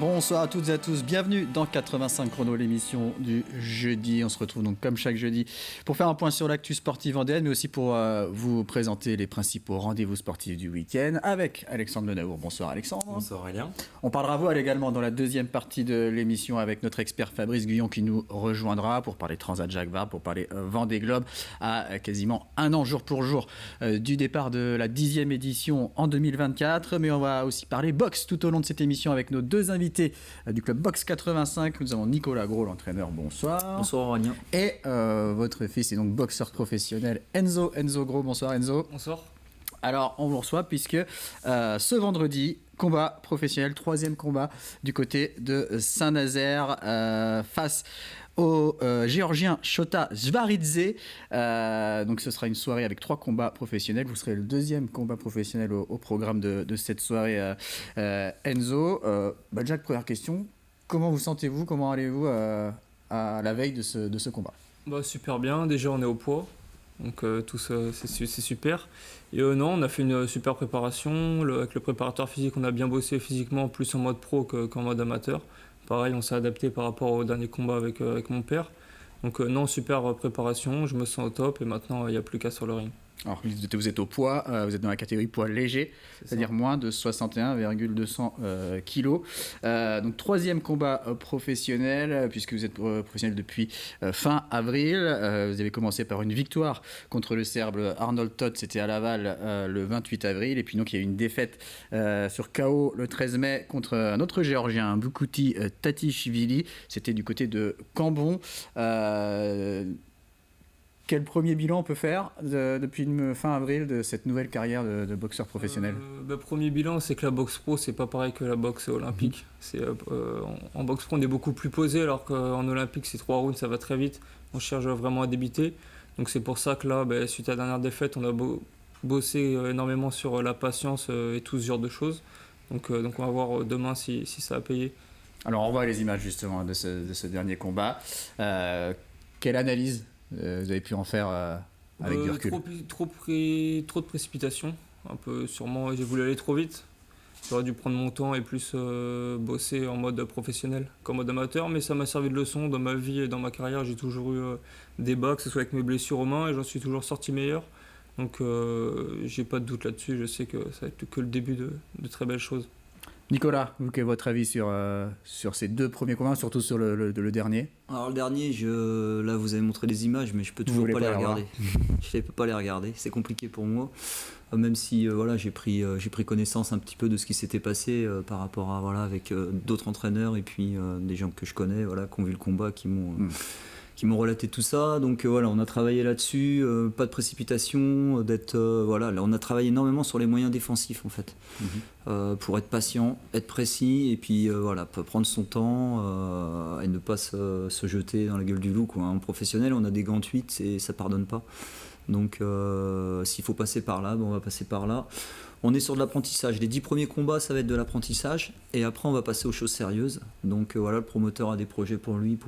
Bonsoir à toutes et à tous, bienvenue dans 85 chrono, l'émission du jeudi. On se retrouve donc comme chaque jeudi pour faire un point sur l'actu sportive vendéenne, mais aussi pour vous présenter les principaux rendez-vous sportifs du week-end avec Alexandre Lenaour. Bonsoir Alexandre. Bonsoir Aurélien. On parlera voile également dans la deuxième partie de l'émission avec notre expert Fabrice Guyon qui nous rejoindra pour parler Transat Jacques Vabre, pour parler Vendée Globe à quasiment un an jour pour jour du départ de la 10e édition en 2024. Mais on va aussi parler boxe tout au long de cette émission avec nos deux invités du club Boxe 85. Nous avons Nicolas Gros, l'entraîneur. Bonsoir. Bonsoir Aurélien. Et votre fils est donc boxeur professionnel Enzo Gros. Bonsoir Enzo. Bonsoir. Alors on vous reçoit puisque ce vendredi, combat professionnel, 3e combat du côté de Saint-Nazaire face au géorgien Shota Zvaridze. Donc ce sera une soirée avec 3 combats professionnels. Vous serez le 2e combat professionnel au programme de cette soirée, Enzo. Jack, première question. Comment vous sentez-vous? Comment allez-vous à la veille de ce combat? Super bien. Déjà, on est au poids. Donc tout ça, c'est super. Et non, on a fait une super préparation. Avec le préparateur physique, on a bien bossé physiquement, plus en mode pro qu'en mode amateur. Pareil, on s'est adapté par rapport au dernier combat avec mon père. Donc non, super préparation, je me sens au top et maintenant, il n'y a plus qu'à sur le ring. Alors, vous êtes au poids, vous êtes dans la catégorie poids léger, c'est-à-dire moins de 61,200 kilos. Donc, 3e combat professionnel, puisque vous êtes professionnel depuis fin avril. Vous avez commencé par une victoire contre le Serbe Arnold Todt, c'était à Laval le 28 avril. Et puis, donc, il y a eu une défaite sur KO le 13 mai contre un autre Géorgien, Bukhuti Tatishvili. C'était du côté de Cambon. Quel premier bilan on peut faire depuis fin avril de cette nouvelle carrière de boxeur professionnel? Premier bilan, c'est que la boxe pro, c'est pas pareil que la boxe olympique. En boxe pro, on est beaucoup plus posé, alors qu'en olympique, c'est 3 rounds, ça va très vite. On cherche vraiment à débiter. Donc c'est pour ça que là, suite à la dernière défaite, on a bossé énormément sur la patience et tout ce genre de choses. Donc on va voir demain si ça a payé. Alors on voit les images justement de ce dernier combat. Quelle analyse vous avez pu en faire avec du recul? Trop de précipitation, un peu sûrement. J'ai voulu aller trop vite. J'aurais dû prendre mon temps et plus bosser en mode professionnel qu'en mode amateur, mais ça m'a servi de leçon dans ma vie et dans ma carrière. J'ai toujours eu des bas, que ce soit avec mes blessures aux mains, et j'en suis toujours sorti meilleur. Donc j'ai pas de doute là-dessus. Je sais que ça va être que le début de très belles choses. Nicolas, quel est votre avis sur ces 2 premiers combats, surtout sur le dernier? Alors le dernier, là vous avez montré les images, mais je peux toujours pas les regarder. Je ne peux pas les regarder, c'est compliqué pour moi. Même si j'ai pris connaissance un petit peu de ce qui s'était passé par rapport à avec d'autres entraîneurs et puis des gens que je connais, qui ont vu le combat, qui m'ont relaté tout ça. Donc on a travaillé là-dessus, pas de précipitation, on a travaillé énormément sur les moyens défensifs en fait, pour être patient, être précis et puis prendre son temps et ne pas se jeter dans la gueule du loup, quoi. En professionnel, on a des gants de 8 et ça pardonne pas. Donc s'il faut passer par là, on va passer par là. On est sur de l'apprentissage. Les 10 premiers combats, ça va être de l'apprentissage. Et après, on va passer aux choses sérieuses. Donc le promoteur a des projets pour lui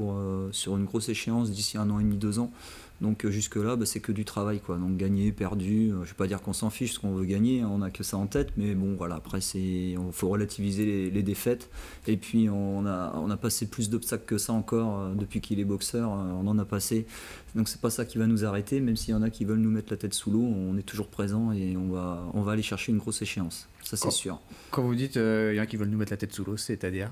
sur une grosse échéance d'ici 1 an et demi, 2 ans. Donc jusque-là, c'est que du travail, quoi. Donc gagner, perdu, je ne vais pas dire qu'on s'en fiche, ce qu'on veut gagner, on n'a que ça en tête. Mais bon, après, il faut relativiser les défaites. Et puis, on a passé plus d'obstacles que ça encore depuis qu'il est boxeur. On en a passé. Donc c'est pas ça qui va nous arrêter, même s'il y en a qui veulent nous mettre la tête sous l'eau, on est toujours présent et on va aller chercher une grosse échéance, ça c'est sûr. Quand vous dites il y en a qui veulent nous mettre la tête sous l'eau, c'est-à-dire?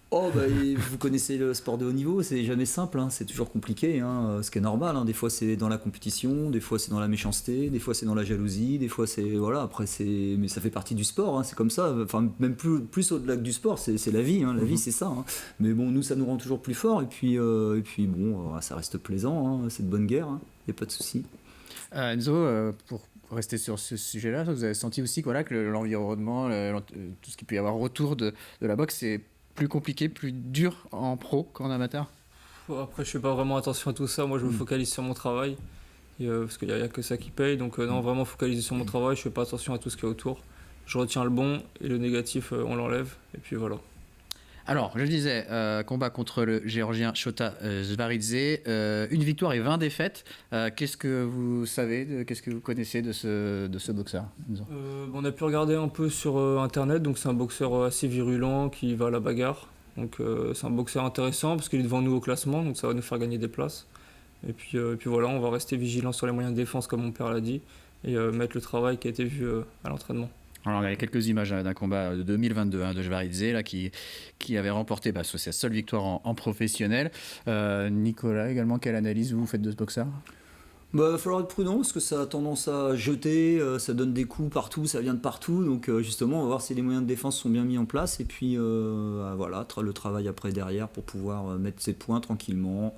Vous connaissez le sport de haut niveau, c'est jamais simple, c'est toujours compliqué, ce qui est normal, des fois c'est dans la compétition, des fois c'est dans la méchanceté, des fois c'est dans la jalousie, des fois c'est mais ça fait partie du sport, c'est comme ça, enfin même plus au-delà que du sport, c'est la vie, la vie c'est ça, mais bon, nous ça nous rend toujours plus fort et puis ça reste plaisant, c'est de bonne guerre, y a pas de souci. Enzo, pour rester sur ce sujet-là, vous avez senti aussi que l'environnement, tout ce qu'il peut y avoir autour de la boxe, c'est plus compliqué, plus dur en pro qu'en amateur? Après, je fais pas vraiment attention à tout ça. Moi, je me focalise sur mon travail. Parce qu'il n'y a que ça qui paye. Donc, non, vraiment focaliser sur mon travail. Je fais pas attention à tout ce qui est autour. Je retiens le bon et le négatif, on l'enlève. Et puis voilà. Alors, je disais, combat contre le Géorgien Shota Zvaridze, une victoire et 20 défaites. Qu'est-ce que vous savez, qu'est-ce que vous connaissez de ce boxeur? On a pu regarder un peu sur Internet, donc c'est un boxeur assez virulent qui va à la bagarre. Donc c'est un boxeur intéressant parce qu'il est devant nous au classement, donc ça va nous faire gagner des places. Et puis voilà, on va rester vigilant sur les moyens de défense comme mon père l'a dit et mettre le travail qui a été vu à l'entraînement. Alors, il y a quelques images d'un combat de 2022 de Jvaridze là, qui avait remporté sa seule victoire en professionnel. Nicolas, également, quelle analyse vous faites de ce boxeur ? Il va falloir être prudent parce que ça a tendance à jeter, ça donne des coups partout, ça vient de partout. Donc justement, on va voir si les moyens de défense sont bien mis en place. Et puis voilà, le travail après derrière pour pouvoir mettre ses points tranquillement.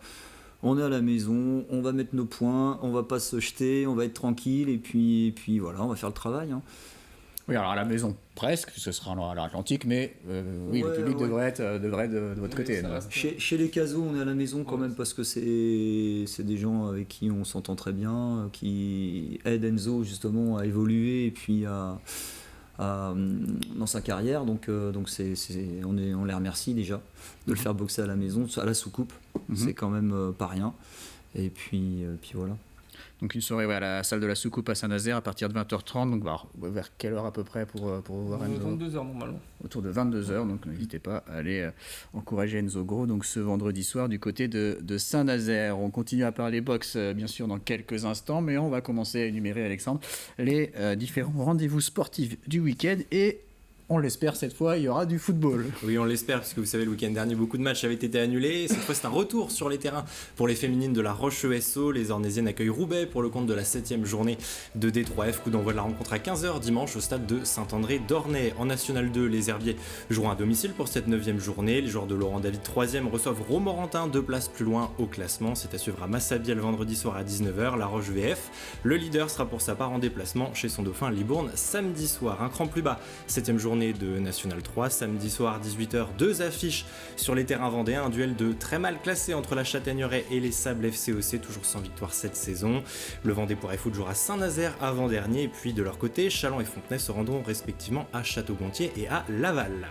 On est à la maison, on va mettre nos points, on va pas se jeter, on va être tranquille. Et puis voilà, on va faire le travail. Hein. Oui, alors à la maison, presque, ce sera à l'Atlantique, mais oui, le public devrait être de votre côté. Chez les Casos, on est à la maison quand même parce que c'est des gens avec qui on s'entend très bien, qui aident Enzo justement à évoluer et puis dans sa carrière. Donc on les remercie déjà de le faire boxer à la maison, à la soucoupe. C'est quand même pas rien. Et puis voilà. Donc une soirée à la salle de la soucoupe à Saint-Nazaire à partir de 20h30. Donc vers quelle heure à peu près pour voir Enzo ? 22h normalement. Autour de 22h, donc n'hésitez pas à aller encourager Enzo Gros donc ce vendredi soir du côté de Saint-Nazaire. On continue à parler boxe bien sûr dans quelques instants, mais on va commencer à énumérer, Alexandre, les différents rendez-vous sportifs du week-end et on l'espère cette fois, il y aura du football. Oui, on l'espère, parce que vous savez, le week-end dernier, beaucoup de matchs avaient été annulés. Cette fois, c'est un retour sur les terrains pour les féminines de la Roche-ESO. Les Ornésiennes accueillent Roubaix pour le compte de la 7e journée de D3F. Coup d'envoi de la rencontre à 15h dimanche au stade de Saint-André d'Ornay. En National 2, les Herbiers joueront à domicile pour cette 9e journée. Les joueurs de Laurent David 3e reçoivent Romorantin 2 places plus loin au classement. C'est à suivre à Massabielle le vendredi soir à 19h. La Roche-VF, le leader, sera pour sa part en déplacement chez son dauphin Libourne samedi soir. Un cran plus bas, 7e journée de National 3, samedi soir 18h, 2 affiches sur les terrains vendéens, un duel de très mal classé entre la Châtaigneraie et les Sables FCOC, toujours sans victoire cette saison. Le Vendée-Poiret Foot jouera à Saint-Nazaire avant-dernier, et puis de leur côté, Châlons et Fontenay se rendront respectivement à Château-Gontier et à Laval.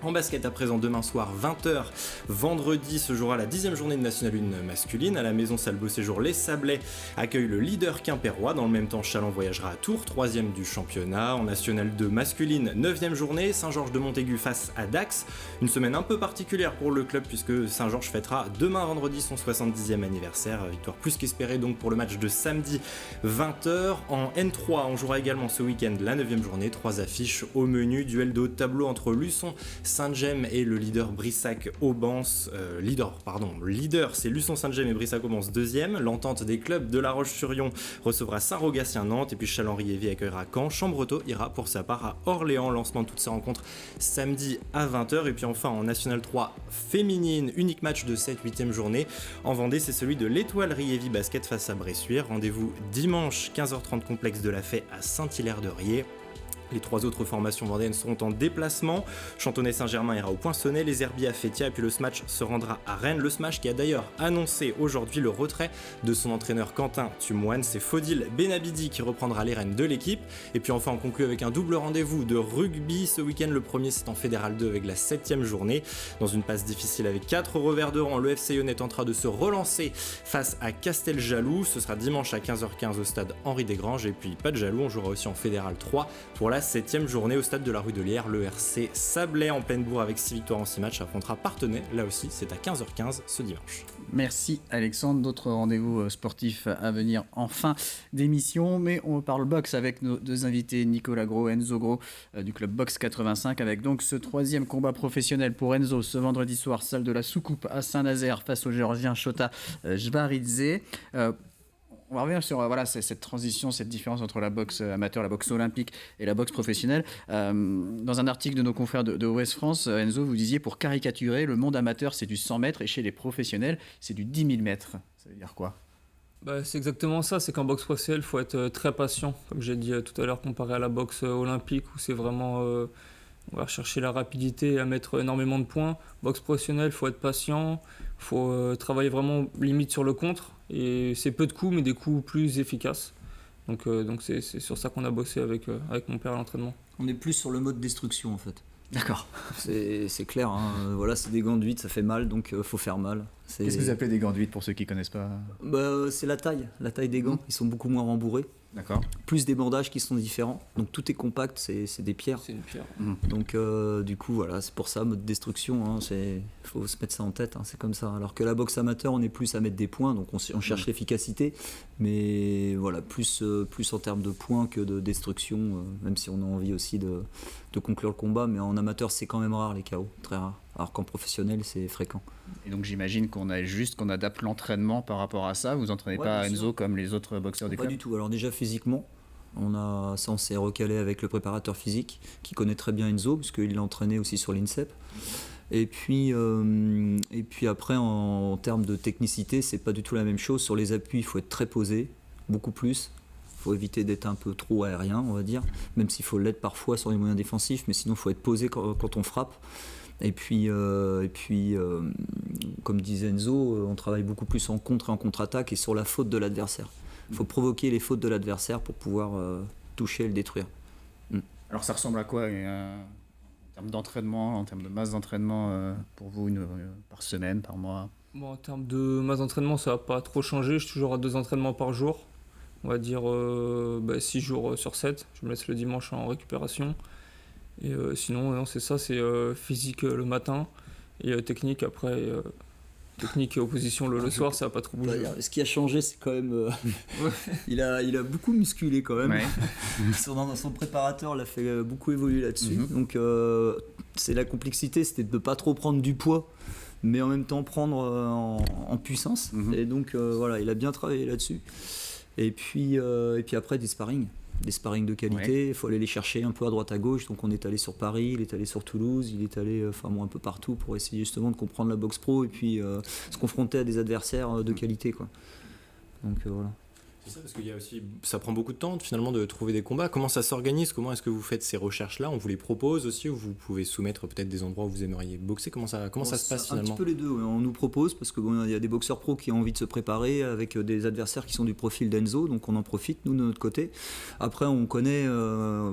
En basket à présent, demain soir 20h, vendredi se jouera la 10e journée de National 1 masculine. À la maison Salbeau Séjour, les Sablais accueillent le leader quimpérois. Dans le même temps, Châlons voyagera à Tours, 3e du championnat. En National 2 masculine, 9e journée, Saint-Georges de Montaigu face à Dax. Une semaine un peu particulière pour le club puisque Saint-Georges fêtera demain vendredi son 70e anniversaire. Victoire plus qu'espérée donc pour le match de samedi 20h. En N3, on jouera également ce week-end la 9e journée. 3 affiches au menu. Duel de haut de tableau entre Luçon, Saint-Gem et le leader Brissac-Aubance. Leader, c'est Luçon Saint-Gem et Brissac-Aubance 2e. L'entente des clubs de La Roche-sur-Yon recevra Saint-Rogatien-Nantes et puis Chalon-Riévy accueillera Caen. Chambretot ira pour sa part à Orléans. Lancement de toutes ces rencontres samedi à 20h. Et puis enfin en National 3 féminine, unique match de cette 8e journée. En Vendée, c'est celui de l'Étoile Riévy Basket face à Bressuire. Rendez-vous dimanche 15h30 complexe de la Fay à Saint-Hilaire-de-Riez. Les 3 autres formations vendéennes seront en déplacement. Chantonnay-Saint-Germain ira au Poinçonnet, les Herbiers à Fétia, et puis le Smash se rendra à Rennes. Le Smash qui a d'ailleurs annoncé aujourd'hui le retrait de son entraîneur Quentin Tumoine. C'est Fodil Benabidi qui reprendra les rênes de l'équipe. Et puis enfin on conclut avec un double rendez-vous de rugby. Ce week-end, le premier c'est en Fédéral 2 avec la 7e journée. Dans une passe difficile avec 4 revers de rang, le FC Lyonnais tentera de se relancer face à Casteljaloux. Ce sera dimanche à 15h15 au stade Henri Desgranges. Et puis pas de jaloux, on jouera aussi en Fédéral 3 pour la 7e journée au stade de la rue de Lierre. Le RC Sablais en pleine bourre avec 6 victoires en 6 matchs affrontera Parthenay. Là aussi, c'est à 15h15 ce dimanche. Merci Alexandre. D'autres rendez-vous sportifs à venir en fin d'émission, mais on parle boxe avec nos 2 invités, Nicolas Gros et Enzo Gros du club Boxe 85, avec donc ce 3e combat professionnel pour Enzo ce vendredi soir, salle de la Soucoupe à Saint-Nazaire face au Géorgien Shota Jvaridze. On va revenir sur cette transition, cette différence entre la boxe amateur, la boxe olympique et la boxe professionnelle. Dans un article de nos confrères de Ouest France, Enzo, vous disiez, pour caricaturer, le monde amateur c'est du 100 mètres et chez les professionnels c'est du 10 000 mètres. Ça veut dire quoi ? C'est exactement ça, c'est qu'en boxe professionnelle il faut être très patient, comme j'ai dit tout à l'heure, comparé à la boxe olympique où c'est vraiment... on va chercher la rapidité et à mettre énormément de points. Boxe professionnelle, il faut être patient, il faut travailler vraiment limite sur le contre. Et c'est peu de coups, mais des coups plus efficaces. Donc c'est sur ça qu'on a bossé avec mon père à l'entraînement. On est plus sur le mode destruction en fait. D'accord. C'est clair, hein. Voilà, c'est des gants de 8, ça fait mal, donc faut faire mal. Qu'est-ce que vous appelez des gants de 8 pour ceux qui ne connaissent pas? C'est la taille des gants. Ils sont beaucoup moins rembourrés. D'accord. Plus des bandages qui sont différents. Donc tout est compact, c'est des pierres. C'est une pierre. Donc du coup, voilà, c'est pour ça, mode destruction. Faut se mettre ça en tête, c'est comme ça. Alors que la boxe amateur, on est plus à mettre des points, donc on cherche l'efficacité. Mais voilà, plus en termes de points que de destruction, même si on a envie aussi de conclure le combat. Mais en amateur, c'est quand même rare les KO, très rare. Alors qu'en professionnel, c'est fréquent. Et donc j'imagine qu'on adapte l'entraînement par rapport à ça. Vous entraînez pas à Enzo comme les autres boxeurs du club? Pas du tout. Alors déjà physiquement, on s'est recalé avec le préparateur physique qui connaît très bien Enzo, puisqu'il l'a entraîné aussi sur l'INSEP. Et puis après, en termes de technicité, c'est pas du tout la même chose. Sur les appuis, il faut être très posé, beaucoup plus. Il faut éviter d'être un peu trop aérien, on va dire, même s'il faut l'être parfois sur les moyens défensifs, mais sinon il faut être posé quand on frappe. Et puis, comme disait Enzo, on travaille beaucoup plus en contre et en contre-attaque et sur la faute de l'adversaire. Il faut provoquer les fautes de l'adversaire pour pouvoir toucher et le détruire. Alors ça ressemble à quoi en termes d'entraînement, en termes de masse d'entraînement pour vous, par semaine, par mois? Bon, en termes de masse d'entraînement, ça va pas trop changer. Je suis toujours à 2 entraînements par jour. On va dire 6 jours sur 7. Je me laisse le dimanche en récupération. Et sinon, non, c'est ça, c'est physique le matin et technique après. Technique et opposition le soir, ça n'a pas trop bougé. Ce qui a changé, c'est quand même. Il a beaucoup musculé quand même. Ouais. Son préparateur l'a fait beaucoup évoluer là-dessus. Donc, c'est la complexité, c'était de ne pas trop prendre du poids, mais en même temps prendre en puissance. Et donc, voilà, il a bien travaillé là-dessus. Et puis après, des sparring de qualité, il faut aller les chercher un peu à droite à gauche. Donc on est allé sur Paris, il est allé sur Toulouse, il est allé un peu partout pour essayer justement de comprendre la boxe pro et puis se confronter à des adversaires de qualité, quoi. Donc voilà. C'est ça, parce qu'il y a aussi, ça prend beaucoup de temps finalement de trouver des combats. Comment ça s'organise? Comment est-ce que vous faites ces recherches-là? On vous les propose aussi, ou vous pouvez soumettre peut-être des endroits où vous aimeriez boxer? Comment ça se passe finalement? Un petit peu les deux, ouais. On nous propose parce que il y a des boxeurs pros qui ont envie de se préparer avec des adversaires qui sont du profil d'Enzo, donc on en profite nous de notre côté. Après on connaît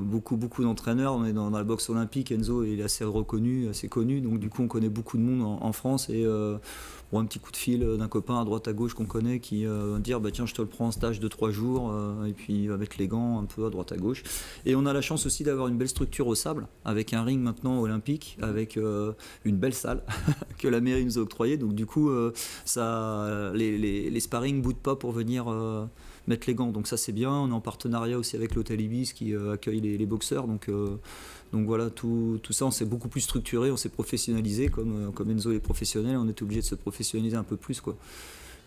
beaucoup d'entraîneurs, on est dans la boxe olympique, Enzo il est assez reconnu, assez connu, donc du coup on connaît beaucoup de monde en France et un petit coup de fil d'un copain à droite à gauche qu'on connaît qui va dire tiens je te le prends en stage de 3 jours et puis il va mettre les gants un peu à droite à gauche. Et on a la chance aussi d'avoir une belle structure au sable avec un ring maintenant olympique, avec une belle salle que la mairie nous a octroyée, donc du coup les sparring ne boudent pas pour venir mettre les gants, donc ça c'est bien. On est en partenariat aussi avec l'hôtel Ibis qui accueille les boxeurs, donc voilà, tout ça on s'est beaucoup plus structuré, on s'est professionnalisé comme Enzo est professionnel, on était obligé de se professionnaliser un peu plus, quoi.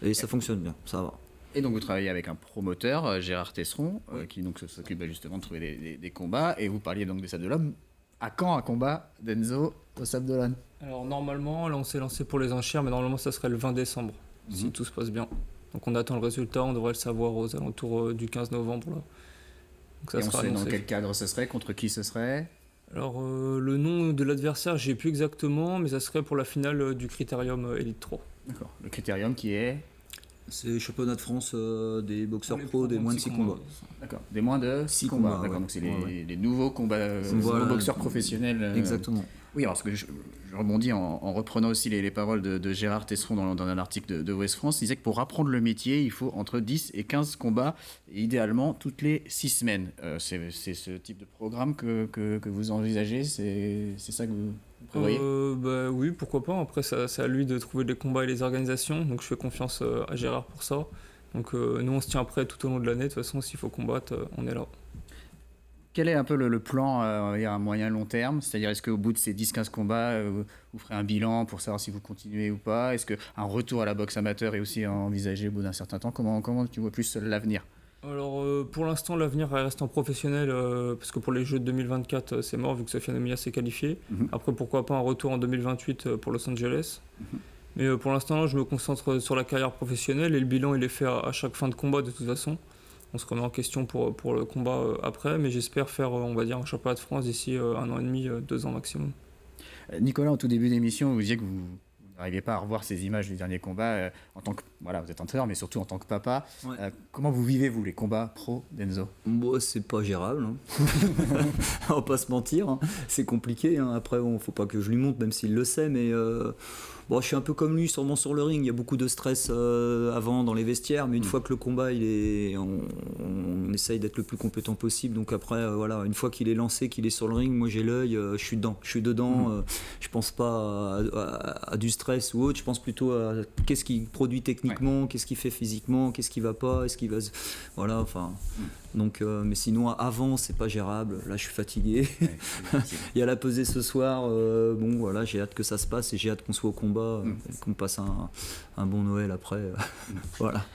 Et ça fonctionne bien, ça va. Et donc vous travaillez avec un promoteur, Gérard Tesseron, qui donc s'occupe justement de trouver des combats, et vous parliez donc des Sables d'Olonne. À quand un combat d'Enzo au Sables d'Olonne? Alors normalement, là on s'est lancé pour les enchères, mais normalement ça serait le 20 décembre, si tout se passe bien. Donc on attend le résultat, on devrait le savoir aux alentours du 15 novembre. Là. Donc ça et sera on sait annoncé. dans quel cadre ce serait? Contre qui ce serait? Alors le nom de l'adversaire, j'ai plus exactement, mais ça serait pour la finale du Critérium Elite 3. D'accord. Le Critérium qui est? C'est le championnat de France des boxeurs pros des moins de 6 combats. D'accord. Des moins de 6 combats. D'accord. Ouais. Donc c'est les nouveaux combats, nouveaux boxeurs professionnels. Exactement. Oui, alors parce que je rebondis en reprenant aussi les paroles de Gérard Tesseron dans un article de Ouest France. Il disait que pour apprendre le métier, il faut entre 10 et 15 combats, et idéalement toutes les 6 semaines. C'est ce type de programme que vous envisagez? C'est ça que vous prévoyez? Oui, pourquoi pas. Après, c'est à lui de trouver les combats et les organisations. Donc je fais confiance à Gérard pour ça. Donc nous, on se tient prêt tout au long de l'année. De toute façon, s'il faut combattre, on est là. Quel est un peu le plan à moyen long terme? C'est-à-dire, est-ce qu'au bout de ces 10-15 combats, vous ferez un bilan pour savoir si vous continuez ou pas? Est-ce qu'un retour à la boxe amateur est aussi envisagé au bout d'un certain temps? Comment tu vois plus l'avenir? Alors, pour l'instant, l'avenir reste en professionnel, parce que pour les Jeux de 2024, c'est mort, vu que Sofiane Amia s'est qualifié. Après, pourquoi pas un retour en 2028 pour Los Angeles. Mais pour l'instant, je me concentre sur la carrière professionnelle, et le bilan, il est fait à chaque fin de combat, de toute façon. On se remet en question pour le combat après, mais j'espère faire, on va dire, un championnat de France d'ici 1 an et demi, 2 ans maximum. Nicolas, au tout début d'émission, vous disiez que vous n'arrivez pas à revoir ces images du dernier combat en tant que, voilà, vous êtes entraîneur, mais surtout en tant que papa. Ouais. Comment vous vivez, vous, les combats pro d'Enzo? Moi, c'est pas gérable. Hein. On va pas se mentir. Hein. C'est compliqué. Hein. Après, faut pas que je lui montre, même s'il le sait, mais... Bon, je suis un peu comme lui, sûrement sur le ring. Il y a beaucoup de stress avant dans les vestiaires, mais une fois que le combat, on essaye d'être le plus compétent possible. Donc après, voilà, une fois qu'il est lancé, qu'il est sur le ring, moi j'ai l'œil, je suis dedans. Je pense pas à du stress ou autre. Je pense plutôt à qu'est-ce qu'il produit techniquement, qu'est-ce qu'il fait physiquement, qu'est-ce qui va pas, est-ce qu'il va, voilà, enfin. Donc, mais sinon, avant, c'est pas gérable. Là, je suis fatigué. Il y a la pesée ce soir. Bon, voilà, j'ai hâte que ça se passe et j'ai hâte qu'on soit au combat. Qu'on passe un bon Noël après. Voilà.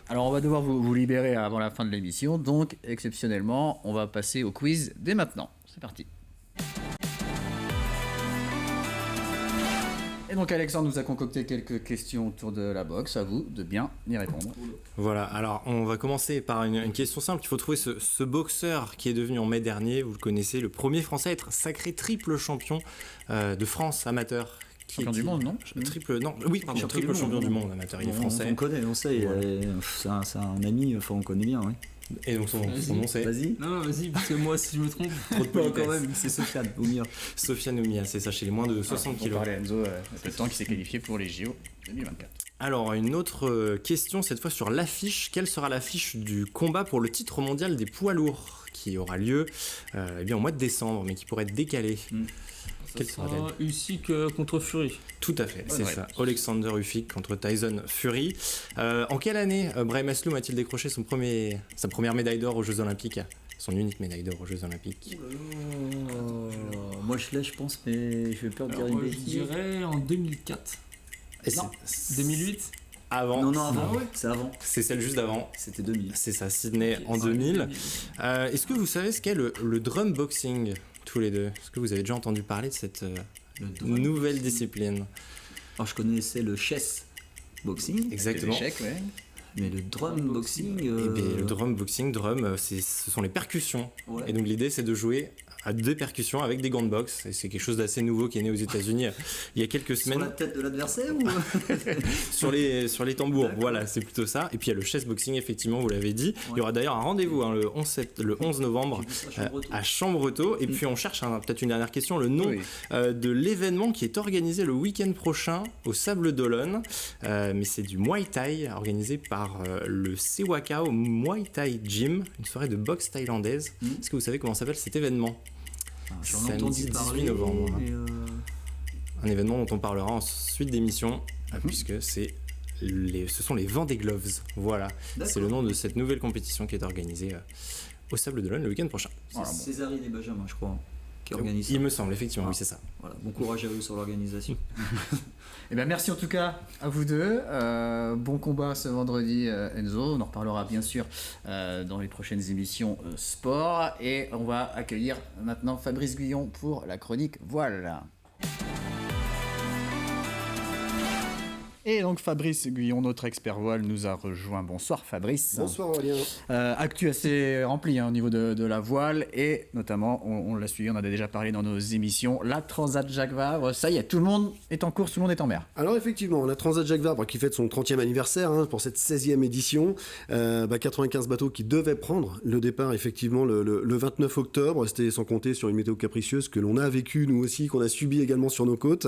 Alors on va devoir vous libérer avant la fin de l'émission, donc exceptionnellement on va passer au quiz dès maintenant. C'est parti. Et donc Alexandre nous a concocté quelques questions autour de la boxe, à vous de bien y répondre. Voilà, alors on va commencer par une question simple. Il faut trouver ce boxeur qui est devenu en mai dernier, vous le connaissez, le premier français à être sacré triple champion de France amateur. Champion du monde, non? Triple champion du monde amateur, il est français. On connaît, on sait, c'est un ami, enfin on connaît bien, oui. Et donc son nom c'est... Vas-y. Non, vas-y, parce que moi si je me trompe... Trop de politesse. Quand même, c'est Sofiane Oumia. Sofiane Oumia, c'est ça, chez les moins de 60 kilos. On parlait à Enzo, le temps qui s'est qualifié pour les JO 2024. Alors, une autre question, cette fois sur l'affiche. Quelle sera l'affiche du combat pour le titre mondial des poids lourds qui aura lieu au mois de décembre, mais qui pourrait être décalé? Quelle sera Usyk contre Fury. Tout à fait, c'est ça. Alexander Usyk contre Tyson Fury. En quelle année Brahim Asloum a-t-il décroché sa première médaille d'or aux Jeux Olympiques? Son unique médaille d'or aux Jeux Olympiques. Moi je l'ai, je pense, mais je vais peur de dire une bêtise. Je dirais en 2004. Non, 2008. Avant. Non, avant. Ouais. C'est avant. C'est celle juste d'avant. C'était 2000. C'est ça, Sydney en 2000. Est-ce que vous savez ce qu'est le drum boxing, tous les deux? Est-ce que vous avez déjà entendu parler de cette nouvelle discipline? Alors je connaissais le chess boxing. Exactement. Ouais. Mais le drum boxing... le drum boxing, ce sont les percussions. Ouais. Et donc l'idée c'est de jouer à des percussions avec des gants de boxe. Et c'est quelque chose d'assez nouveau qui est né aux États-Unis il y a quelques semaines. Sur la tête de l'adversaire ou sur les tambours. D'accord. Voilà, c'est plutôt ça. Et puis il y a le chess boxing, effectivement, vous l'avez dit. Ouais. Il y aura d'ailleurs un rendez-vous le 11 novembre à Chambretot. Et puis on cherche peut-être une dernière question, le nom de l'événement qui est organisé le week-end prochain au Sable d'Olonne. Mais c'est du Muay Thai organisé par le Sewakao Muay Thai Gym, une soirée de boxe thaïlandaise. Est-ce que vous savez comment s'appelle cet événement? Samedi 18 novembre. Un événement dont on parlera en suite d'émission, puisque ce sont les Vendée Gloves. Voilà, c'est le nom de cette nouvelle compétition qui est organisée au Sable d'Olonne le week-end prochain. C'est Césarine et Benjamin, je crois, qui organisent ça. Il me semble, effectivement, oui, c'est ça. Voilà, bon courage à eux sur l'organisation. Eh bien, merci en tout cas à vous deux. Bon combat ce vendredi, Enzo. On en reparlera bien sûr dans les prochaines émissions sport. Et on va accueillir maintenant Fabrice Guyon pour la chronique voile. Et donc Fabrice Guyon, notre expert voile, nous a rejoint. Bonsoir Fabrice. Bonsoir Aurélien. Actu assez rempli au niveau de la voile et notamment, on l'a suivi, on en a déjà parlé dans nos émissions, la Transat Jacques Vabre. Ça y est, tout le monde est en course, tout le monde est en mer. Alors effectivement, la Transat Jacques Vabre qui fête son 30e anniversaire pour cette 16e édition. 95 bateaux qui devaient prendre le départ effectivement le 29 octobre. C'était sans compter sur une météo capricieuse que l'on a vécue nous aussi, qu'on a subi également sur nos côtes.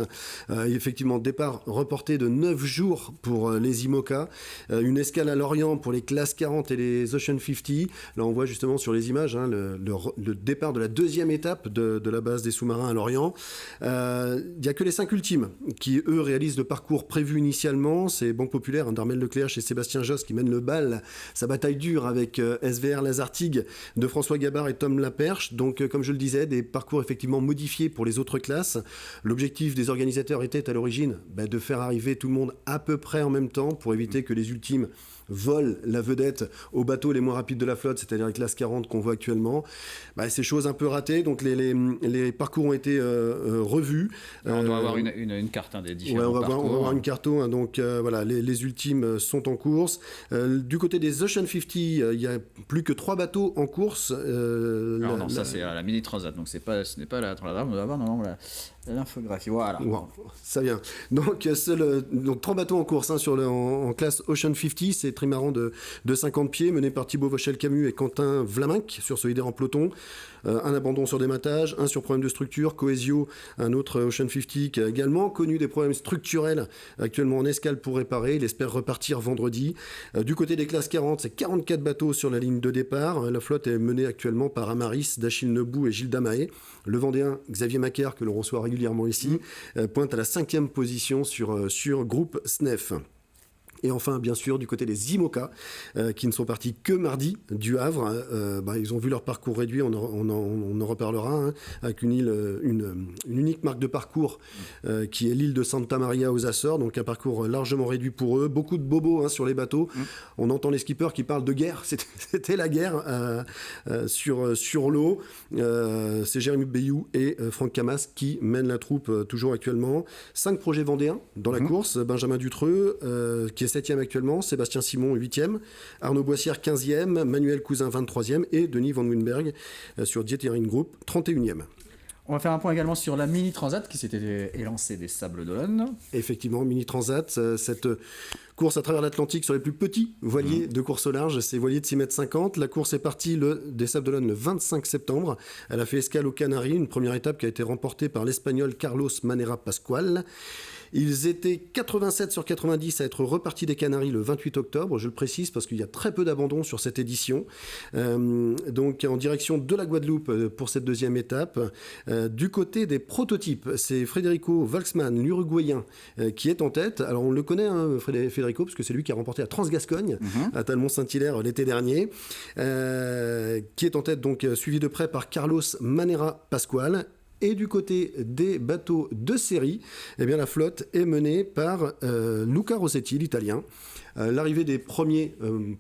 Effectivement, départ reporté de 9 jours pour les IMOCA, une escale à Lorient pour les classes 40 et les Ocean 50. Là on voit justement sur les images le départ de la deuxième étape de la base des sous-marins à Lorient. Il n'y a que les 5 ultimes qui eux réalisent le parcours prévu initialement. C'est Banque Populaire, d'Armel Leclerc et Sébastien Josse qui mène le bal, sa bataille dure avec SVR Lazartigue de François Gabard et Tom Laperche. Donc comme je le disais, des parcours effectivement modifiés pour les autres classes. L'objectif des organisateurs était à l'origine de faire arriver tout le monde à peu près en même temps pour éviter que les ultimes volent la vedette aux bateaux les moins rapides de la flotte, c'est-à-dire les classes 40 qu'on voit actuellement. C'est chose un peu ratée, donc les parcours ont été revus. On doit avoir une carte des différents parcours. On va avoir une carte, donc voilà, les ultimes sont en course. Du côté des Ocean 50, il n'y a plus que 3 bateaux en course. Ça c'est la Mini Transat, donc ce n'est pas la Transat, on doit avoir L'infographie, voilà. Wow, ça vient. Donc 3 bateaux en course en classe Ocean 50, c'est trimaran de 50 pieds, mené par Thibaut Vauchel-Camus et Quentin Vlaminck sur Solidaire en peloton. Un abandon sur dématage, un sur problème de structure. Coesio, un autre Ocean 50 qui a également connu des problèmes structurels, actuellement en escale pour réparer. Il espère repartir vendredi. Du côté des classes 40, c'est 44 bateaux sur la ligne de départ. La flotte est menée actuellement par Amaris, Achille Nebou et Gilles Damaé. Le Vendéen, Xavier Macaire, que l'on reçoit régulièrement ici, pointe à la 5e position sur groupe SNEF. Et enfin, bien sûr, du côté des IMOCA, qui ne sont partis que mardi du Havre. Ils ont vu leur parcours réduit, on en reparlera, avec une unique marque de parcours qui est l'île de Santa Maria aux Açores, donc un parcours largement réduit pour eux. Beaucoup de bobos sur les bateaux. On entend les skippers qui parlent de guerre. C'était la guerre sur l'eau. C'est Jérémy Bayou et Franck Camas qui mènent la troupe toujours actuellement. 5 projets vendéens dans la course. Benjamin Dutreux, qui est 7e actuellement, Sébastien Simon 8e, Arnaud Boissière 15e, Manuel Cousin 23e et Denis Van Winberg sur Dieterine Group 31e. On va faire un point également sur la Mini Transat qui s'était élancée des Sables d'Olonne. Effectivement, Mini Transat, cette course à travers l'Atlantique sur les plus petits voiliers de course au large, c'est voiliers de 6,50 m. La course est partie des Sables d'Olonne le 25 septembre. Elle a fait escale aux Canaries, une première étape qui a été remportée par l'Espagnol Carlos Manera Pascual. Ils étaient 87 sur 90 à être repartis des Canaries le 28 octobre, je le précise parce qu'il y a très peu d'abandon sur cette édition. Donc en direction de la Guadeloupe pour cette deuxième étape. Du côté des prototypes, c'est Federico Valksman, l'Uruguayen, qui est en tête. Alors on le connaît, Federico, parce que c'est lui qui a remporté la Transgascogne à Talmont-Saint-Hilaire l'été dernier, qui est en tête, donc suivi de près par Carlos Manera Pascual. Et du côté des bateaux de série, eh bien, la flotte est menée par Luca Rossetti, l'Italien. L'arrivée des premiers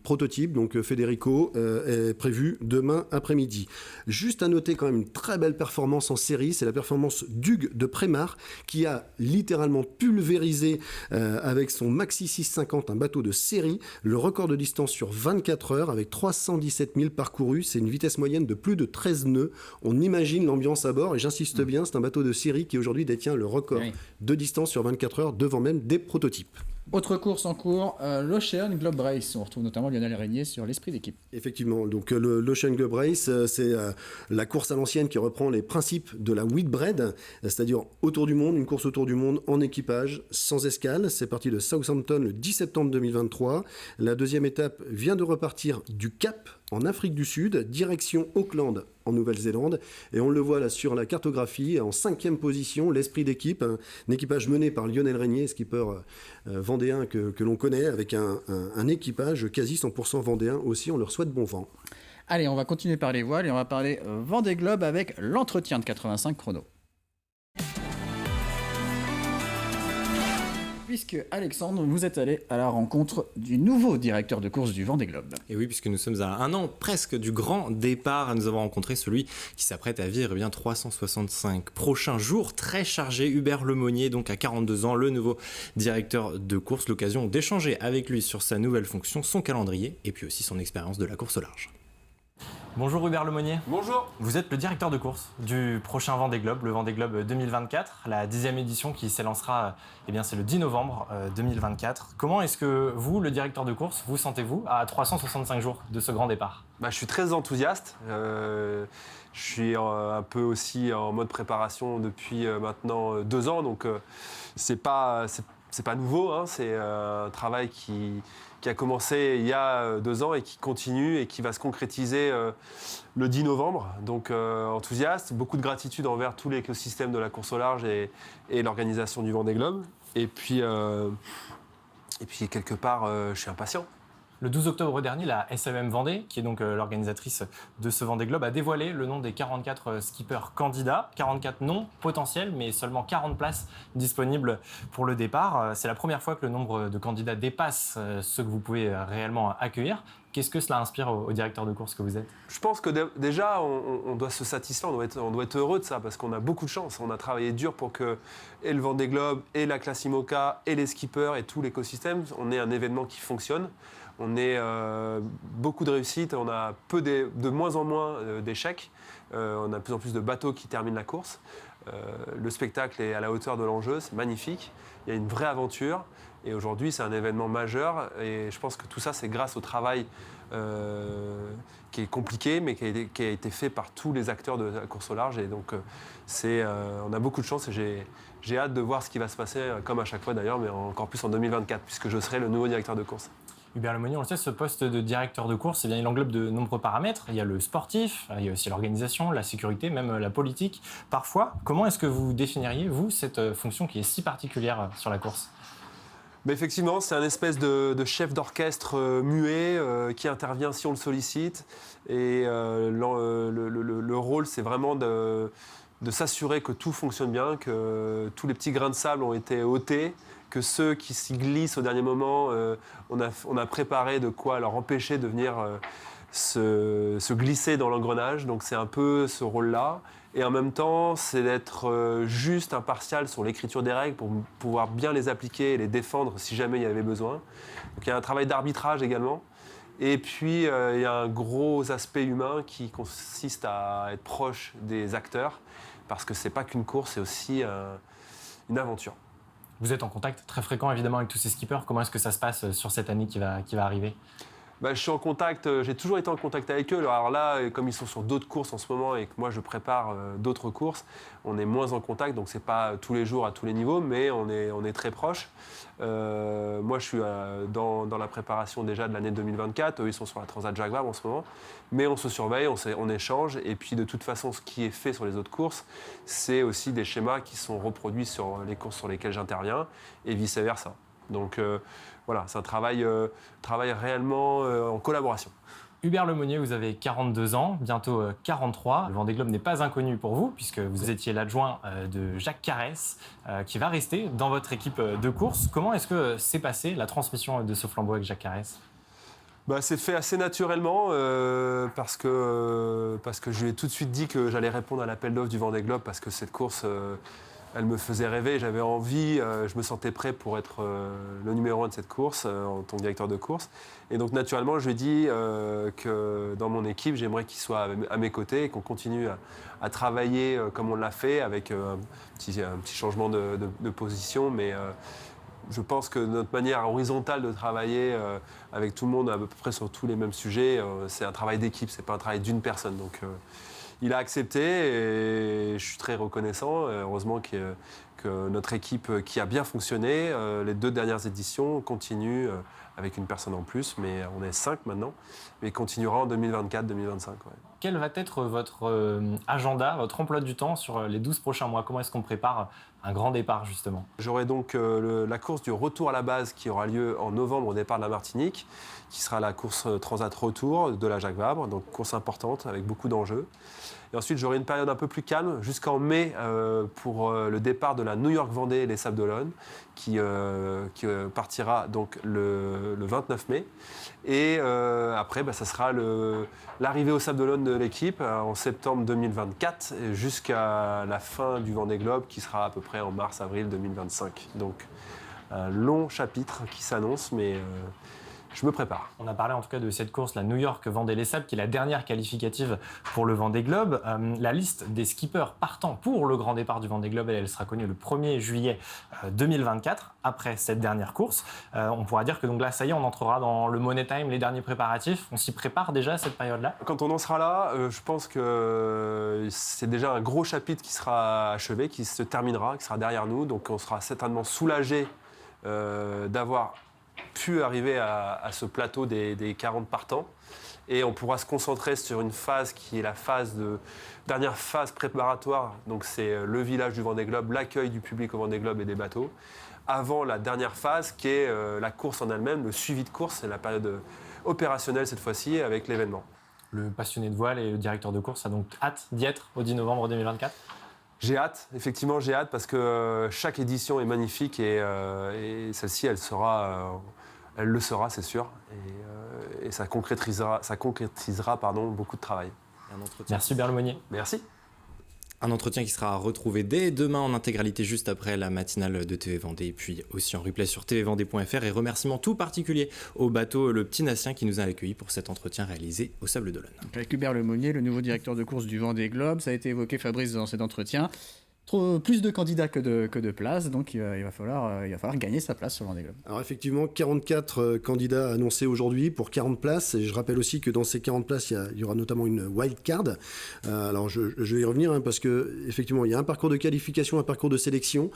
prototypes, donc Federico, est prévue demain après-midi. Juste à noter quand même une très belle performance en série, c'est la performance d'Hugues de Prémar qui a littéralement pulvérisé avec son Maxi 650, un bateau de série, le record de distance sur 24 heures avec 317 000 parcourus. C'est une vitesse moyenne de plus de 13 nœuds. On imagine l'ambiance à bord et j'insiste bien, c'est un bateau de série qui aujourd'hui détient le record de distance sur 24 heures devant même des prototypes. Autre course en cours, l'Ocean Globe Race. On retrouve notamment Lionel Régnier sur l'esprit d'équipe. Effectivement, donc l'Ocean Globe Race, c'est la course à l'ancienne qui reprend les principes de la Whitbread, c'est-à-dire autour du monde, une course autour du monde en équipage, sans escale. C'est parti de Southampton le 10 septembre 2023. La deuxième étape vient de repartir du Cap, en Afrique du Sud, direction Auckland en Nouvelle-Zélande. Et on le voit là sur la cartographie, en 5e position, l'esprit d'équipe, un équipage mené par Lionel Régnier, skipper vendéen que l'on connaît, avec un équipage quasi 100% vendéen aussi. On leur souhaite bon vent. Allez, on va continuer par les voiles et on va parler Vendée Globe avec l'entretien de 85 chronos. Puisque Alexandre, vous êtes allé à la rencontre du nouveau directeur de course du Vendée Globe. Et oui, puisque nous sommes à un an presque du grand départ, nous avons rencontré celui qui s'apprête à vivre 365 prochains jours très chargés, Hubert Lemonnier, donc à 42 ans, le nouveau directeur de course. L'occasion d'échanger avec lui sur sa nouvelle fonction, son calendrier et puis aussi son expérience de la course au large. Bonjour Hubert Lemonnier. Bonjour. Vous êtes le directeur de course du prochain Vendée Globe, le Vendée Globe 2024, la 10e édition qui s'élancera, c'est le 10 novembre 2024. Comment est-ce que vous, le directeur de course, vous sentez-vous à 365 jours de ce grand départ ? Je suis très enthousiaste. Je suis un peu aussi en mode préparation depuis maintenant 2 ans, donc c'est pas nouveau, hein. C'est un travail qui a commencé il y a 2 ans et qui continue et qui va se concrétiser le 10 novembre. Donc enthousiaste, beaucoup de gratitude envers tout l'écosystème de la course au large et l'organisation du Vendée Globe. Et puis quelque part, je suis impatient. Le 12 octobre dernier, la SAEM Vendée, qui est donc l'organisatrice de ce Vendée Globe, a dévoilé le nom des 44 skippers candidats, 44 noms potentiels, mais seulement 40 places disponibles pour le départ. C'est la première fois que le nombre de candidats dépasse ceux que vous pouvez réellement accueillir. Qu'est-ce que cela inspire au directeur de course que vous êtes ? Je pense que déjà, on doit se satisfaire, on doit être heureux de ça, parce qu'on a beaucoup de chance. On a travaillé dur pour que et le Vendée Globe, et la classe IMOCA, et les skippers, et tout l'écosystème, on ait un événement qui fonctionne. On est beaucoup de réussites, on a de moins en moins d'échecs. On a de plus en plus de bateaux qui terminent la course. Le spectacle est à la hauteur de l'enjeu, c'est magnifique. Il y a une vraie aventure. Et aujourd'hui, c'est un événement majeur. Et je pense que tout ça, c'est grâce au travail qui est compliqué, mais qui a été fait par tous les acteurs de la course au large. Et donc, on a beaucoup de chance et j'ai hâte de voir ce qui va se passer, comme à chaque fois d'ailleurs, mais encore plus en 2024, puisque je serai le nouveau directeur de course. Hubert Lemonnier, on le sait, ce poste de directeur de course, il englobe de nombreux paramètres. Il y a le sportif, il y a aussi l'organisation, la sécurité, même la politique. Parfois, comment est-ce que vous définiriez, vous, cette fonction qui est si particulière sur la course ? Mais effectivement, c'est un espèce de chef d'orchestre muet qui intervient si on le sollicite. Et le rôle, c'est vraiment de s'assurer que tout fonctionne bien, que tous les petits grains de sable ont été ôtés, que ceux qui s'y glissent au dernier moment, on a préparé de quoi leur empêcher de venir se glisser dans l'engrenage. Donc c'est un peu ce rôle-là. Et en même temps, c'est d'être juste impartial sur l'écriture des règles pour pouvoir bien les appliquer et les défendre si jamais il y avait besoin. Donc il y a un travail d'arbitrage également. Et puis il y a un gros aspect humain qui consiste à être proche des acteurs, parce que c'est pas qu'une course, c'est aussi une aventure. Vous êtes en contact très fréquent évidemment avec tous ces skippers. Comment est-ce que ça se passe sur cette année qui va arriver ? Je suis en contact, j'ai toujours été en contact avec eux. Alors là, comme ils sont sur d'autres courses en ce moment et que moi je prépare d'autres courses, on est moins en contact, donc c'est pas tous les jours à tous les niveaux, mais on est très proches. Moi je suis dans la préparation déjà de l'année 2024, eux ils sont sur la Transat Jacques Vabre en ce moment, mais on se surveille, on échange, et puis de toute façon ce qui est fait sur les autres courses, c'est aussi des schémas qui sont reproduits sur les courses sur lesquelles j'interviens, et vice versa. Donc voilà, c'est un travail réellement en collaboration. Hubert Lemonnier, vous avez 42 ans, bientôt 43. Le Vendée Globe n'est pas inconnu pour vous, puisque vous étiez l'adjoint de Jacques Carès, qui va rester dans votre équipe de course. Comment est-ce que s'est passée la transmission de ce flambeau avec Jacques Carès ? C'est fait assez naturellement parce que je lui ai tout de suite dit que j'allais répondre à l'appel d'offres du Vendée Globe, parce que cette course... elle me faisait rêver, j'avais envie, je me sentais prêt pour être le numéro 1 de cette course en tant que directeur de course. Et donc naturellement, je lui ai dit que dans mon équipe, j'aimerais qu'il soit à mes côtés et qu'on continue à travailler comme on l'a fait, avec un petit changement de position. Mais je pense que notre manière horizontale de travailler avec tout le monde à peu près sur tous les mêmes sujets, c'est un travail d'équipe, c'est pas un travail d'une personne. Donc, il a accepté et je suis très reconnaissant. Heureusement que notre équipe qui a bien fonctionné, les 2 dernières éditions, continue avec une personne en plus, mais on est 5 maintenant, mais continuera en 2024-2025. Ouais. Quel va être votre agenda, votre emploi du temps sur les 12 prochains mois ? Comment est-ce qu'on prépare un grand départ justement ? J'aurai donc la course du retour à la base qui aura lieu en novembre au départ de la Martinique, qui sera la course Transat Retour de la Jacques Vabre, donc course importante avec beaucoup d'enjeux. Et ensuite, j'aurai une période un peu plus calme jusqu'en mai pour le départ de la New York Vendée et les Sables d'Olonne, qui partira donc le 29 mai. Et après, ça sera l'arrivée aux Sables d'Olonne de l'équipe en septembre 2024 jusqu'à la fin du Vendée Globe, qui sera à peu près en mars-avril 2025. Donc un long chapitre qui s'annonce, mais je me prépare. On a parlé en tout cas de cette course, la New York Vendée Les Sables, qui est la dernière qualificative pour le Vendée Globe. La liste des skippers partant pour le grand départ du Vendée Globe, elle sera connue le 1er juillet 2024, après cette dernière course. On pourra dire que donc là, ça y est, on entrera dans le Money Time, les derniers préparatifs. On s'y prépare déjà à cette période-là ? Quand on en sera là, je pense que c'est déjà un gros chapitre qui sera achevé, qui se terminera, qui sera derrière nous. Donc on sera certainement soulagé d'avoir pu arriver à ce plateau des 40 partants, et on pourra se concentrer sur une phase qui est la dernière phase préparatoire, donc c'est le village du Vendée Globe, l'accueil du public au Vendée Globe et des bateaux, avant la dernière phase qui est la course en elle-même, le suivi de course, c'est la période opérationnelle cette fois-ci avec l'événement. Le passionné de voile et le directeur de course a donc hâte d'y être au 10 novembre 2024 ? J'ai hâte, effectivement j'ai hâte, parce que chaque édition est magnifique et celle-ci elle le sera, c'est sûr, et ça concrétisera beaucoup de travail. Merci Hubert Lemonnier. Merci. Un entretien qui sera retrouvé dès demain en intégralité juste après la matinale de TV Vendée et puis aussi en replay sur tvvendée.fr. Et remerciement tout particulier au bateau Le Petit Nassien qui nous a accueillis pour cet entretien réalisé au Sable d'Olonne. Avec Hubert Lemonnier, le nouveau directeur de course du Vendée Globe, ça a été évoqué, Fabrice, dans cet entretien. Plus de candidats que de places, donc il va falloir gagner sa place sur le Vendée Globe. Alors effectivement, 44 candidats annoncés aujourd'hui pour 40 places, et je rappelle aussi que dans ces 40 places, il y aura notamment une wild card. Alors je vais y revenir, parce que effectivement, il y a un parcours de qualification, un parcours de sélection,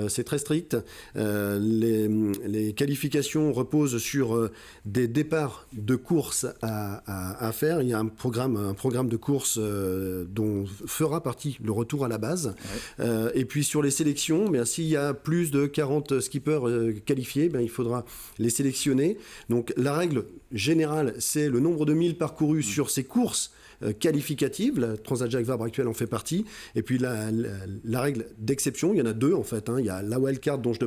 c'est très strict. Les qualifications reposent sur des départs de course à faire. Il y a un programme de course dont fera partie le retour à la base. Ouais. Et puis sur les sélections, s'il y a plus de 40 skippers qualifiés, il faudra les sélectionner. Donc la règle générale, c'est le nombre de milles parcourus sur ces courses qualificatives. La Transat Jacques Vabre actuelle en fait partie. Et puis la règle d'exception, il y en a deux en fait. Il y a la wildcard dont je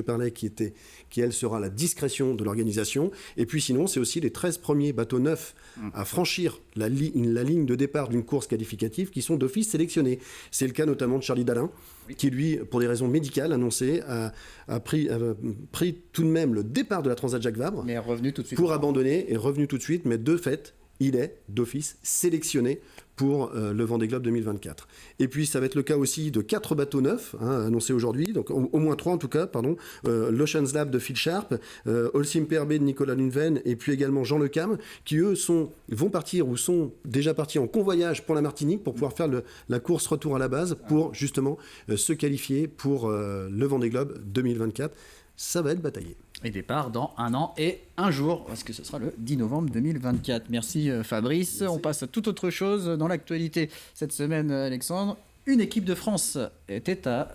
parlais qui elle sera à la discrétion de l'organisation. Et puis sinon, c'est aussi les 13 premiers bateaux neufs à franchir la ligne de départ d'une course qualificative qui sont d'office sélectionnés. C'est le cas notamment de Charlie Dalin, qui lui, pour des raisons médicales annoncées, a pris tout de même le départ de la Transat Jacques Vabre, mais est revenu tout de suite. Pour abandonner, est revenu tout de suite, mais de fait, il est d'office sélectionné pour le Vendée Globe 2024. Et puis ça va être le cas aussi de 4 bateaux neufs annoncés aujourd'hui, donc au moins 3 en tout cas, l'Ocean's Lab de Phil Sharp, Holcim PRB de Nicolas Lunven, et puis également Jean Le Cam, qui eux vont partir ou sont déjà partis en convoyage pour la Martinique pour pouvoir faire la course retour à la base pour justement se qualifier pour le Vendée Globe 2024. Ça va être bataillé. Et départ dans 1 an et 1 jour, parce que ce sera le 10 novembre 2024. Merci Fabrice. Merci. On passe à toute autre chose dans l'actualité cette semaine, Alexandre. Une équipe de France était à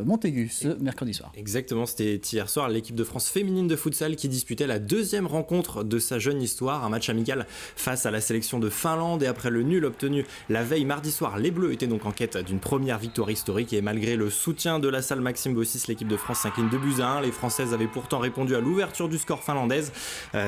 Montaigu ce mercredi soir. Exactement, c'était hier soir l'équipe de France féminine de futsal qui disputait la 2e rencontre de sa jeune histoire, un match amical face à la sélection de Finlande. Et après le nul obtenu la veille mardi soir, les Bleus étaient donc en quête d'une première victoire historique. Et malgré le soutien de la salle Maxime Bossis, l'équipe de France s'incline 2-1. Les Françaises avaient pourtant répondu à l'ouverture du score finlandaise.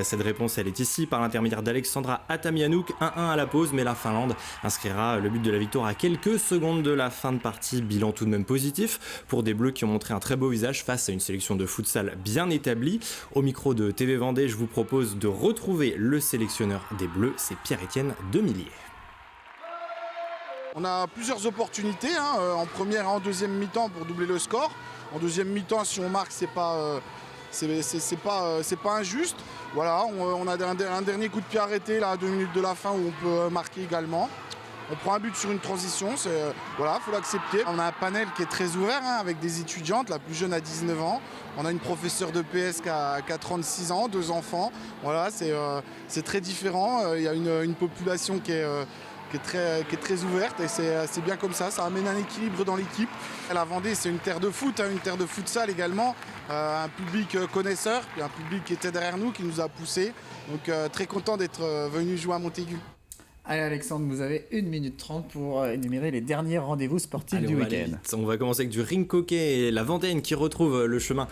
Cette réponse, elle est ici par l'intermédiaire d'Alexandra Atamianouk, 1-1 à la pause. Mais la Finlande inscrira le but de la victoire à quelques secondes de la fin de partie, bilan tout de même positif pour des Bleus qui ont montré un très beau visage face à une sélection de futsal bien établie. Au micro de TV Vendée, je vous propose de retrouver le sélectionneur des Bleus, c'est Pierre-Étienne Demillier. On a plusieurs opportunités en première et en deuxième mi-temps pour doubler le score. En deuxième mi-temps, si on marque, c'est pas injuste. Voilà, on a un dernier coup de pied arrêté là, à 2 minutes de la fin où on peut marquer également. On prend un but sur une transition, faut l'accepter. On a un panel qui est très ouvert avec des étudiantes, la plus jeune a 19 ans. On a une professeure de PS qui a 36 ans, 2 enfants. Voilà, c'est très différent. Il y a une population qui est très ouverte et c'est bien comme ça amène un équilibre dans l'équipe. La Vendée, c'est une terre de foot, une terre de futsal également, un public connaisseur, puis un public qui était derrière nous, qui nous a poussés. Donc très content d'être venu jouer à Montaigu. Allez Alexandre, vous avez 1 minute 30 pour énumérer les derniers rendez-vous sportifs du week-end. On va commencer avec du ring hockey et la Vendéenne qui retrouve le chemin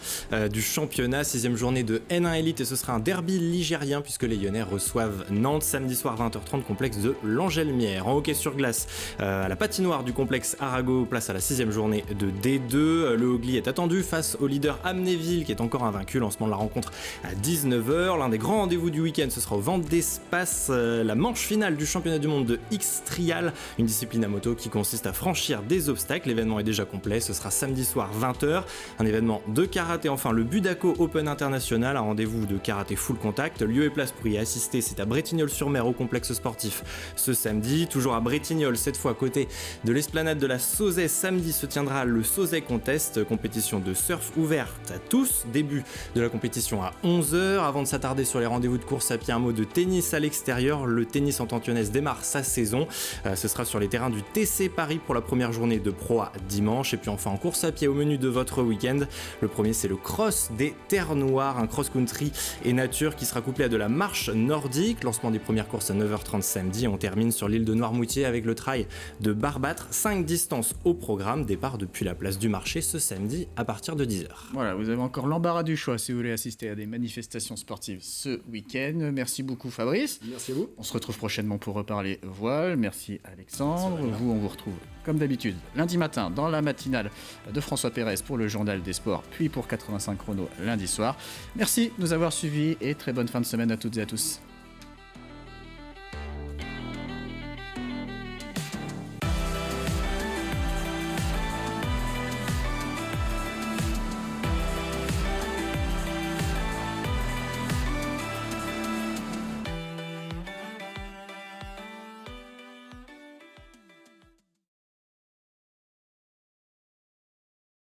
du championnat. 6e journée de N1 Elite et ce sera un derby ligérien puisque les Lyonnais reçoivent Nantes samedi soir 20h30, complexe de l'Angelmière. En hockey sur glace, à la patinoire du complexe Arago, place à la 6e journée de D2. Le Hogli est attendu face au leader Amnéville qui est encore invaincu. Lancement de la rencontre à 19h. L'un des grands rendez-vous du week-end, ce sera au Vendée Space, la manche finale du championnat du monde de X-Trial, une discipline à moto qui consiste à franchir des obstacles. L'événement est déjà complet, ce sera samedi soir 20h. Un événement de karaté, enfin le Budako Open International, un rendez-vous de karaté full contact. Lieu et place pour y assister, c'est à Bretignolles-sur-Mer au complexe sportif ce samedi. Toujours à Bretignolles, cette fois à côté de l'esplanade de la Sauzet, samedi se tiendra le Sauzet Contest, compétition de surf ouverte à tous. Début de la compétition à 11h. Avant de s'attarder sur les rendez-vous de course à pied, un mot de tennis à l'extérieur. Le tennis en tantionnaise démarre sa saison. Ce sera sur les terrains du TC Paris pour la première journée de Pro A dimanche. Et puis enfin en course à pied au menu de votre week-end. Le premier, c'est le cross des Terres Noires, un cross-country et nature qui sera couplé à de la marche nordique. Lancement des premières courses à 9h30 samedi. On termine sur l'île de Noirmoutier avec le trail de Barbâtre. 5 distances au programme. Départ depuis la place du marché ce samedi à partir de 10h. Voilà, vous avez encore l'embarras du choix si vous voulez assister à des manifestations sportives ce week-end. Merci beaucoup Fabrice. Merci à vous. On se retrouve prochainement pour reparler voile. Merci Alexandre. Vous, on vous retrouve comme d'habitude lundi matin dans la matinale de François Pérez pour le journal des sports, puis pour 85 chrono lundi soir. Merci de nous avoir suivis et très bonne fin de semaine à toutes et à tous.